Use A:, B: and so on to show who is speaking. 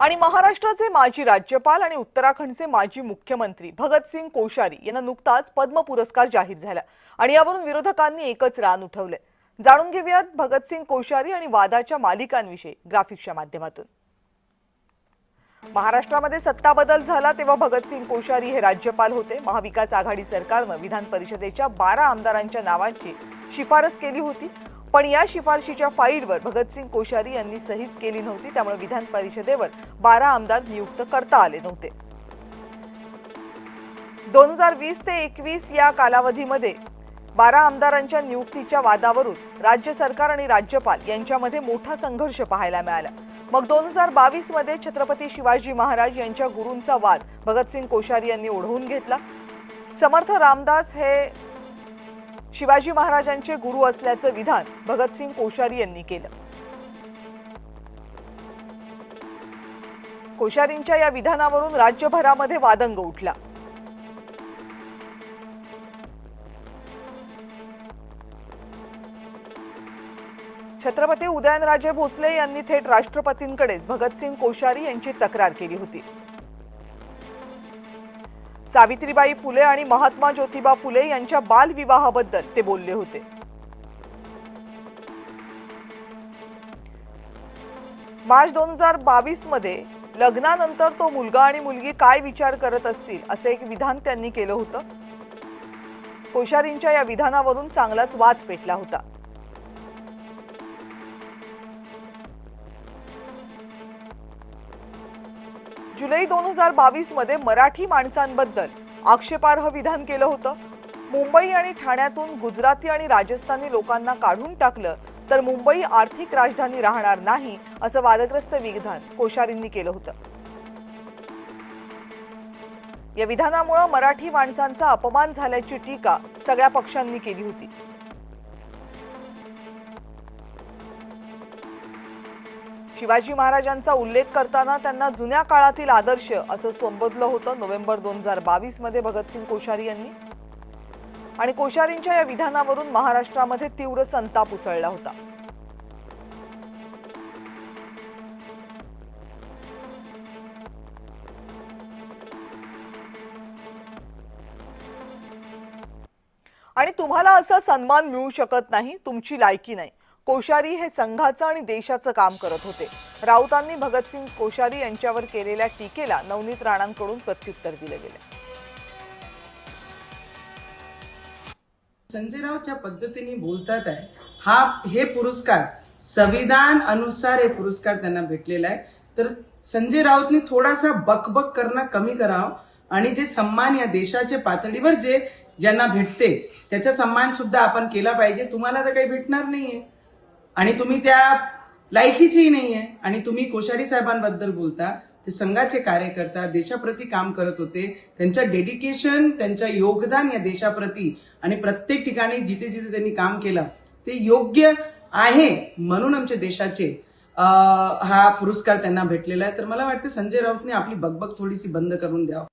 A: आणि महाराष्ट्राचे माजी राज्यपाल आणि उत्तराखंडचे माजी मुख्यमंत्री भगतसिंग कोश्यारी यांना नुकताच पद्म पुरस्कार जाहीर झाला आणि यावरून विरोधकांनी एकच रान उठवले। जाणून घेऊयात भगतसिंग कोश्यारी आणि वादाच्या मालिकांविषयी ग्राफिक्सच्या माध्यमातून। महाराष्ट्रामध्ये सत्ता बदल झाला तेव्हा भगतसिंग कोश्यारी हे राज्यपाल होते। महाविकास आघाडी सरकारने विधान परिषदेच्या 12 आमदारांच्या नावांची शिफारस केली होती, पण या शिफारशीच्या फाईलवर भगतसिंग कोश्यारी यांनी सहीच केली नव्हती, त्यामुळे विधान परिषदेवर 12 आमदार नियुक्त करता आले नव्हते। 2020 ते 21 या कालावधीमध्ये 12 आमदारांच्या नियुक्तीच्या वादावरून राज्य सरकार आणि राज्यपाल यांच्यामध्ये मोठा संघर्ष पाहायला मिळाला। मग 2022 मध्ये छत्रपती शिवाजी महाराज यांच्या गुरूंचा वाद भगतसिंग कोश्यारी यांनी ओढवून घेतला। समर्थ रामदास हे शिवाजी महाराजांचे गुरु असल्याचे विधान भगतसिंग कोश्यारी यांनी केले। कोश्यारींच्या या विधानावरून राज्यभरामध्ये वादंग उठला। छत्रपती उदयनराजे भोसले यांनी थेट राष्ट्रपतींकडेच भगतसिंग कोश्यारी यांची तक्रार केली होती। सावित्रीबाई फुले आणि महात्मा ज्योतिबा फुले यांच्या बालविवाहाबद्दल ते बोलले होते। मार्च 2022 मध्ये लग्नानंतर तो मुलगा आणि मुलगी काय विचार करत असतील असे एक विधान त्यांनी केलं होतं। कोश्यारींच्या या विधानावरून चांगलाच वाद पेटला होता। जुलै 2022 मध्ये मराठी माणसांबद्दल आक्षेपार्ह विधान केलं होतं। मुंबई आणि ठाण्यातून गुजराती आणि राजस्थानी लोकांना काढून टाकलं तर मुंबई आर्थिक राजधानी राहणार नाही असं वादग्रस्त विधान कोश्यारींनी केलं होतं। या विधानामुळे मराठी माणसांचा अपमान झाल्याची टीका सगळ्या पक्षांनी केली होती। शिवाजी महाराजांचा उल्लेख करताना त्यांना जुन्या काळातील आदर्श असं संबोधलं होतं नोव्हेंबर 2022 मध्ये भगतसिंग कोश्यारी यांनी। आणि कोश्यारींच्या या विधानावरून महाराष्ट्रामध्ये तीव्र संताप उसळला होता। आणि तुम्हाला असा सन्मान मिळू शकत नाही, तुमची लायकी नाही। कोश्यारी हे संघाचं आणि देशाचं काम करत होते। राऊतांनी भगतसिंग कोश्यारी यांच्यावर केलेल्या टीकेला नवनीत राणांकडून प्रत्युत्तर दिले गेले।
B: संजय राऊत ज्या पद्धतीने बोलतात आहे हे पुरस्कार संविधान अनुसार हे पुरस्कार त्यांना भेटलेला आहे, तर संजय राऊतनी थोडासा बकबक करणं कमी करावं आणि जे सम्मान या देशाच्या पातळीवर ज्यांना भेटते त्याचा सम्मान सुद्धा आपण केला पाहिजे। तुम्हाला तर काही भेटणार नाहीये आणि तुम्ही त्या लायकीचीही नाहीये आणि तुम्ही कोश्यारी साहेबांबद्दल बोलता। ते संघाचे कार्यकर्ता देशाप्रती काम करत होते, त्यांचं डेडिकेशन त्यांचं योगदान या देशाप्रती आणि प्रत्येक ठिकाणी जिथे जिथे त्यांनी काम केलं ते योग्य आहे, म्हणून आमच्या देशाचे हा पुरस्कार त्यांना भेटलेला आहे। तर मला वाटतं संजय राऊतने आपली बकबक थोडीशी बंद करून द्यावं।